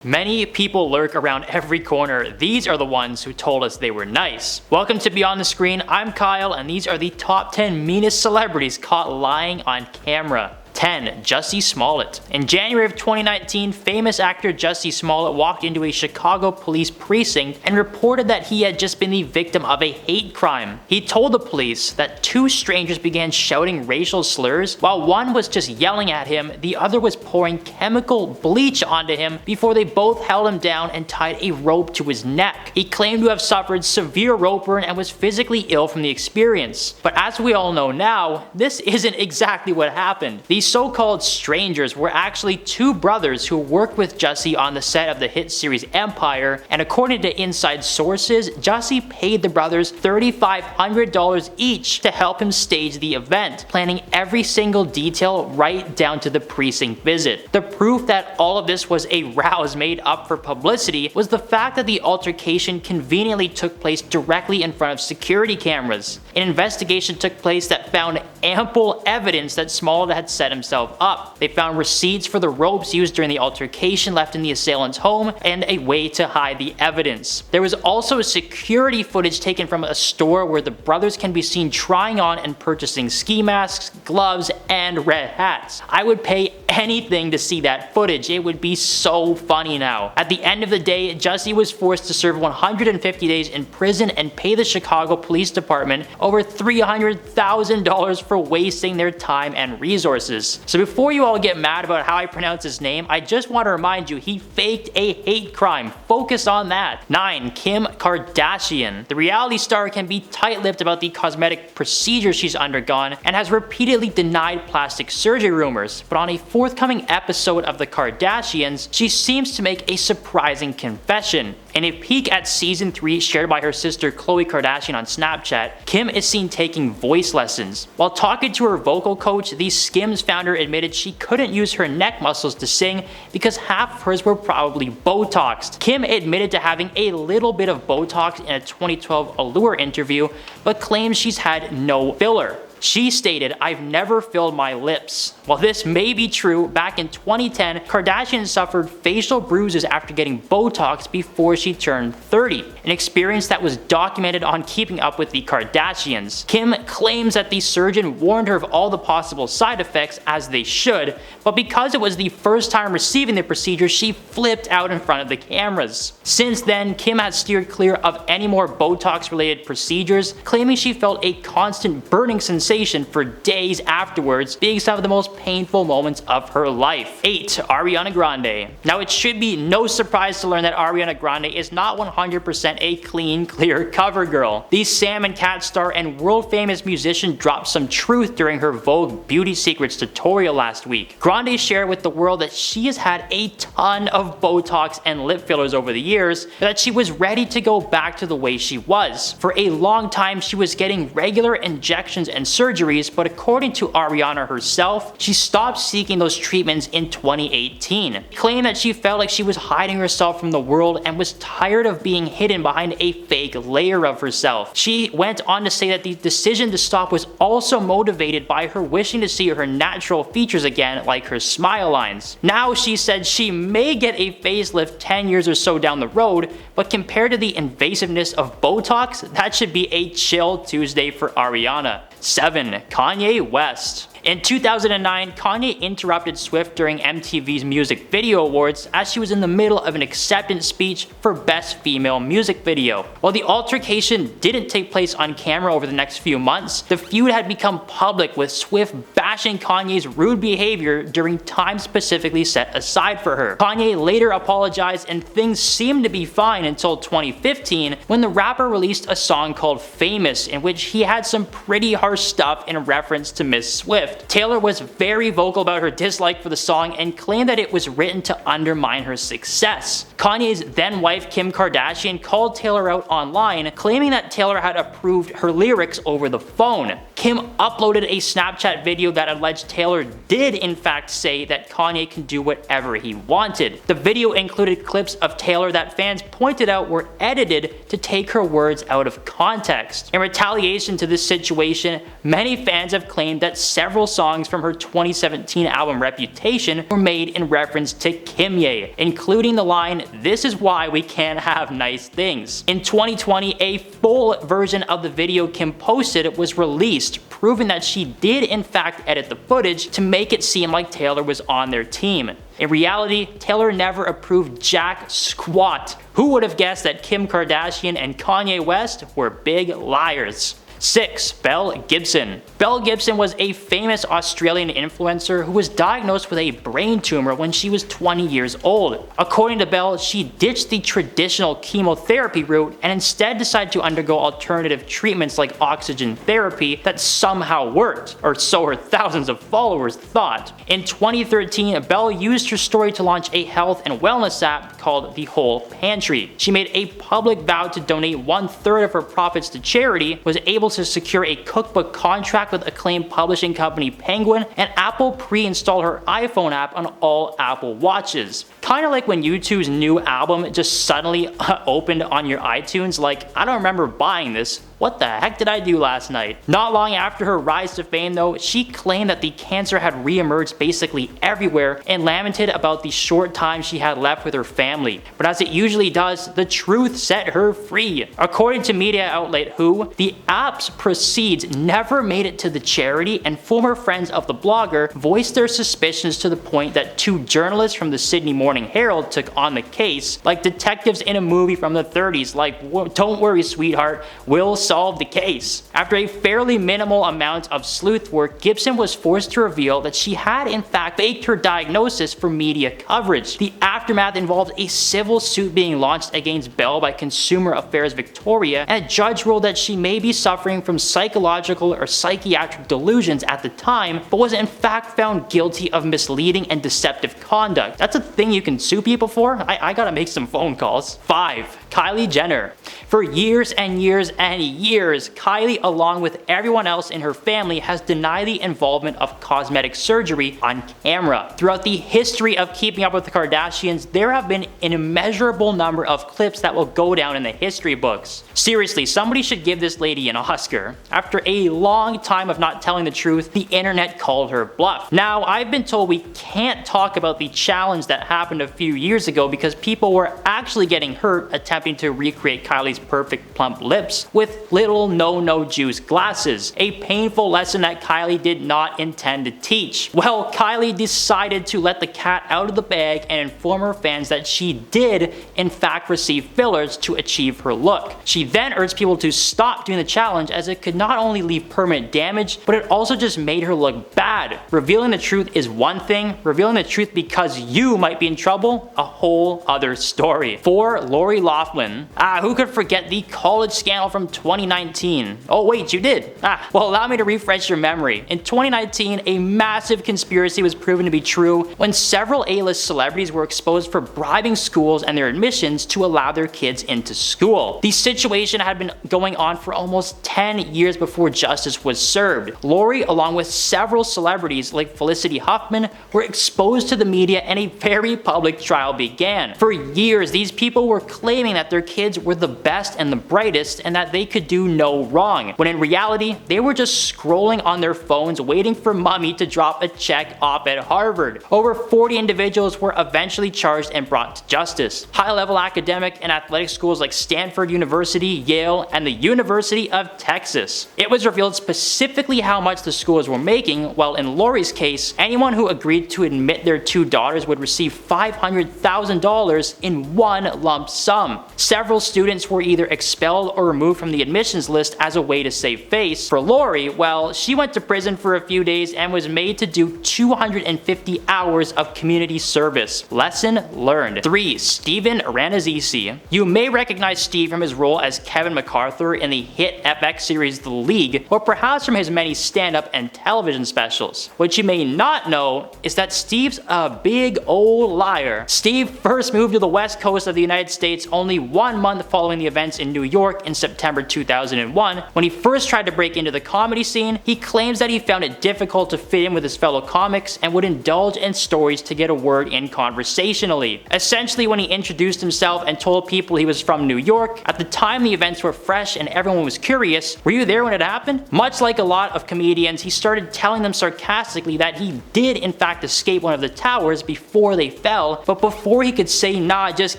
Many people lurk around every corner. These are the ones who told us they were nice. Welcome to Beyond the Screen. I'm Kyle, and these are the top 10 meanest celebrities caught lying on camera. 10. Jussie Smollett. In January of 2019, famous actor Jussie Smollett walked into a Chicago police precinct and reported that he had just been the victim of a hate crime. He told the police that two strangers began shouting racial slurs. While one was just yelling at him, the other was pouring chemical bleach onto him before they both held him down and tied a rope to his neck. He claimed to have suffered severe rope burn and was physically ill from the experience. But as we all know now, this isn't exactly what happened. These so-called strangers were actually two brothers who worked with Jussie on the set of the hit series Empire, and according to inside sources, Jussie paid the brothers $3,500 each to help him stage the event, planning every single detail right down to the precinct visit. The proof that all of this was a rouse made up for publicity was the fact that the altercation conveniently took place directly in front of security cameras. An investigation took place that found ample evidence that Smollett had set himself up. They found receipts for the ropes used during the altercation left in the assailant's home and a way to hide the evidence. There was also security footage taken from a store where the brothers can be seen trying on and purchasing ski masks, gloves, and red hats. I would pay anything to see that footage. It would be so funny now. At the end of the day, Jussie was forced to serve 150 days in prison and pay the Chicago Police Department over $300,000 for wasting their time and resources. So before you all get mad about how I pronounce his name, I just want to remind you he faked a hate crime. Focus on that. 9. Kim Kardashian. The reality star can be tight-lipped about the cosmetic procedure she's undergone and has repeatedly denied plastic surgery rumors, but on a forthcoming episode of The Kardashians, she seems to make a surprising confession. In a peek at season 3 shared by her sister Khloe Kardashian on Snapchat, Kim is seen taking voice lessons. While talking to her vocal coach, the Skims founder admitted she couldn't use her neck muscles to sing because half of hers were probably Botoxed. Kim admitted to having a little bit of Botox in a 2012 Allure interview, but claims she's had no filler. She stated, "I've never filled my lips." While this may be true, back in 2010, Kardashian suffered facial bruises after getting Botox before she turned 30, an experience that was documented on Keeping Up with the Kardashians. Kim claims that the surgeon warned her of all the possible side effects, as they should, but because it was the first time receiving the procedure, she flipped out in front of the cameras. Since then, Kim has steered clear of any more Botox-related procedures, claiming she felt a constant burning sensation for days afterwards, being some of the most painful moments of her life. 8. Ariana Grande. Now, it should be no surprise to learn that Ariana Grande is not 100% a clean, clear cover girl. The Sam and Cat star and world-famous musician dropped some truth during her Vogue Beauty Secrets tutorial last week. Grande shared with the world that she has had a ton of Botox and lip fillers over the years, but that she was ready to go back to the way she was. For a long time, she was getting regular injections and surgeries, but according to Ariana herself, she stopped seeking those treatments in 2018. She claimed that she felt like she was hiding herself from the world and was tired of being hidden behind a fake layer of herself. She went on to say that the decision to stop was also motivated by her wishing to see her natural features again, like her smile lines. Now, she said she may get a facelift 10 years or so down the road, but compared to the invasiveness of Botox, that should be a chill Tuesday for Ariana. 7. Kanye West. In 2009, Kanye interrupted Swift during MTV's Music Video Awards as she was in the middle of an acceptance speech for Best Female Music Video. While the altercation didn't take place on camera over the next few months, the feud had become public, with Swift bashing Kanye's rude behavior during time specifically set aside for her. Kanye later apologized and things seemed to be fine until 2015, when the rapper released a song called Famous, in which he had some pretty harsh stuff in reference to Miss Swift. Taylor was very vocal about her dislike for the song and claimed that it was written to undermine her success. Kanye's then wife Kim Kardashian called Taylor out online, claiming that Taylor had approved her lyrics over the phone. Kim uploaded a Snapchat video that alleged Taylor did in fact say that Kanye can do whatever he wanted. The video included clips of Taylor that fans pointed out were edited to take her words out of context. In retaliation to this situation, many fans have claimed that several songs from her 2017 album Reputation were made in reference to Kimye, including the line, "This is why we can't have nice things." In 2020, a full version of the video Kim posted was released, proving that she did in fact edit the footage to make it seem like Taylor was on their team. In reality, Taylor never approved jack squat. Who would have guessed that Kim Kardashian and Kanye West were big liars? 6. Belle Gibson. Belle Gibson was a famous Australian influencer who was diagnosed with a brain tumor when she was 20 years old. According to Belle, she ditched the traditional chemotherapy route and instead decided to undergo alternative treatments like oxygen therapy that somehow worked, or so her thousands of followers thought. In 2013, Belle used her story to launch a health and wellness app called The Whole Pantry. She made a public vow to donate 1/3 of her profits to charity, was able to secure a cookbook contract with acclaimed publishing company Penguin, and Apple pre-installed her iPhone app on all Apple Watches. Kinda like when YouTube's new album just suddenly opened on your iTunes, like, I don't remember buying this. What the heck did I do last night? Not long after her rise to fame though, she claimed that the cancer had re-emerged basically everywhere and lamented about the short time she had left with her family. But as it usually does, the truth set her free. According to media outlet Who, the app's proceeds never made it to the charity, and former friends of the blogger voiced their suspicions to the point that 2 journalists from the Sydney Morning Herald took on the case, like detectives in a movie from the 30s, like, "Don't worry sweetheart, we'll solve the case." After a fairly minimal amount of sleuth work, Gibson was forced to reveal that she had in fact faked her diagnosis for media coverage. The aftermath involved a civil suit being launched against Belle by Consumer Affairs Victoria, and a judge ruled that she may be suffering from psychological or psychiatric delusions at the time, but was in fact found guilty of misleading and deceptive conduct. That's a thing you can sue people for? I gotta make some phone calls. 5. Kylie Jenner. For years and years and years, Kylie, along with everyone else in her family, has denied the involvement of cosmetic surgery on camera. Throughout the history of Keeping Up with the Kardashians, there have been an immeasurable number of clips that will go down in the history books. Seriously, somebody should give this lady an Oscar. After a long time of not telling the truth, the internet called her bluff. Now, I've been told we can't talk about the challenge that happened a few years ago because people were actually getting hurt attempting to recreate Kylie's perfect plump lips with little no juice glasses, a painful lesson that Kylie did not intend to teach. Well, Kylie decided to let the cat out of the bag and inform her fans that she did in fact receive fillers to achieve her look. She then urged people to stop doing the challenge as it could not only leave permanent damage, but it also just made her look bad. Revealing the truth is one thing, revealing the truth because you might be in trouble, a whole other story. 4. Lori Loughlin. Who could forget the college scandal from 2019? Oh wait, you did? Well, allow me to refresh your memory. In 2019, a massive conspiracy was proven to be true when several A-list celebrities were exposed for bribing schools and their admissions to allow their kids into school. The situation had been going on for almost 10 years before justice was served. Lori, along with several celebrities like Felicity Huffman, were exposed to the media and a very public trial began. For years, these people were claiming that their kids were the best and the brightest and that they could do no wrong, when in reality, they were just scrolling on their phones waiting for mommy to drop a check off at Harvard. Over 40 individuals were eventually charged and brought to justice. High-level academic and athletic schools like Stanford University, Yale, and the University of Texas. It was revealed specifically how much the schools were making, while in Lori's case, anyone who agreed to admit their 2 daughters would receive $500,000 in one lump sum. Several students were either expelled or removed from the admissions list as a way to save face. For Lori, well, she went to prison for a few days and was made to do 250 hours of community service. Lesson learned. 3. Stephen Rannazzisi. You may recognize Steve from his role as Kevin MacArthur in the hit FX series The League, or perhaps from his many stand-up and television specials. What you may not know is that Steve's a big old liar. Steve first moved to the west coast of the United States only 1 month following the events in New York in September 2000. 2001. When he first tried to break into the comedy scene, he claims that he found it difficult to fit in with his fellow comics and would indulge in stories to get a word in conversationally. Essentially, when he introduced himself and told people he was from New York, at the time the events were fresh and everyone was curious, were you there when it happened? Much like a lot of comedians, he started telling them sarcastically that he did in fact escape one of the towers before they fell, but before he could say nah, just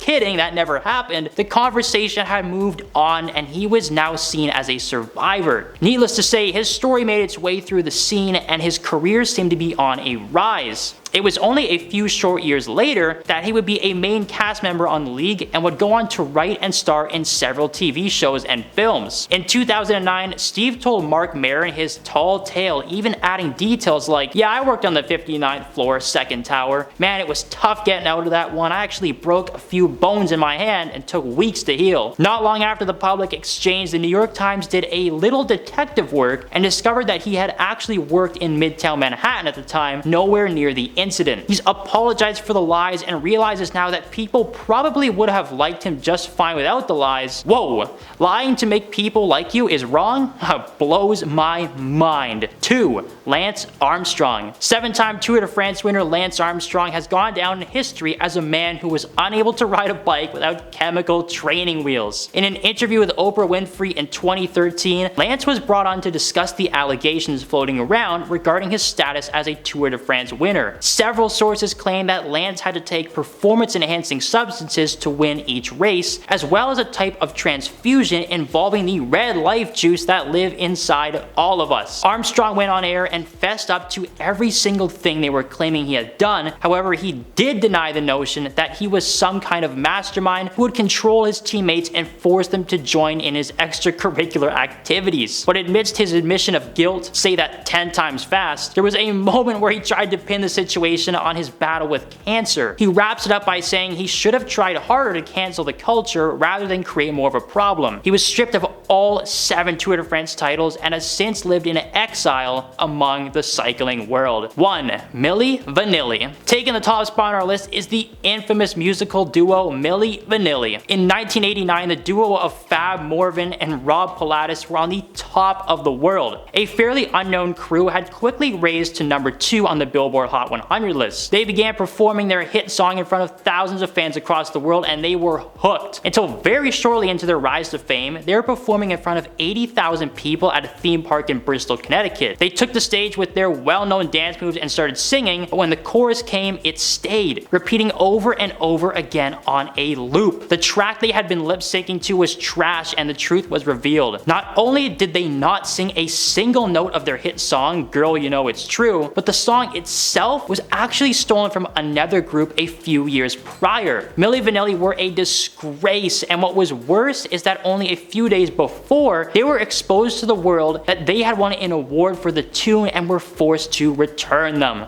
kidding, that never happened, the conversation had moved on and he was now seen as a survivor. Needless to say, his story made its way through the scene and his career seemed to be on a rise. It was only a few short years later that he would be a main cast member on The League and would go on to write and star in several TV shows and films. In 2009, Steve told Marc Maron his tall tale, even adding details like, yeah, I worked on the 59th floor, second tower. Man, it was tough getting out of that one. I actually broke a few bones in my hand and took weeks to heal. Not long after the public exchange, the New York Times did a little detective work and discovered that he had actually worked in Midtown Manhattan at the time, nowhere near the incident. He's apologized for the lies and realizes now that people probably would have liked him just fine without the lies. Whoa, lying to make people like you is wrong? Blows my mind. 2. Lance Armstrong. 7-time Tour de France winner Lance Armstrong has gone down in history as a man who was unable to ride a bike without chemical training wheels. In an interview with Oprah Winfrey in 2013, Lance was brought on to discuss the allegations floating around regarding his status as a Tour de France winner. Several sources claim that Lance had to take performance-enhancing substances to win each race, as well as a type of transfusion involving the red life juice that live inside all of us. Armstrong went on air and fessed up to every single thing they were claiming he had done. However, he did deny the notion that he was some kind of mastermind who would control his teammates and force them to join in his extracurricular activities. But amidst his admission of guilt, say that 10 times fast, there was a moment where he tried to pin the situation on his battle with cancer. He wraps it up by saying he should have tried harder to cancel the culture rather than create more of a problem. He was stripped of all 7 Tour de France titles and has since lived in exile among the cycling world. 1. Milli Vanilli. Taking the top spot on our list is the infamous musical duo Milli Vanilli. In 1989, the duo of Fab Morvan and Rob Pilatus were on the top of the world. A fairly unknown crew had quickly raised to number 2 on the Billboard Hot 100 list. They began performing their hit song in front of thousands of fans across the world and they were hooked. Until very shortly into their rise to fame, they were performing in front of 80,000 people at a theme park in Bristol, Connecticut. They took the stage with their well-known dance moves and started singing, but when the chorus came, it stayed, repeating over and over again on a loop. The track they had been lip-syncing to was trash and the truth was revealed. Not only did they not sing a single note of their hit song, Girl You Know It's True, but the song itself was actually stolen from another group a few years prior. Milli Vanilli were a disgrace, and what was worse is that only a few days before, they were exposed to the world that they had won an award for the tune and were forced to return them.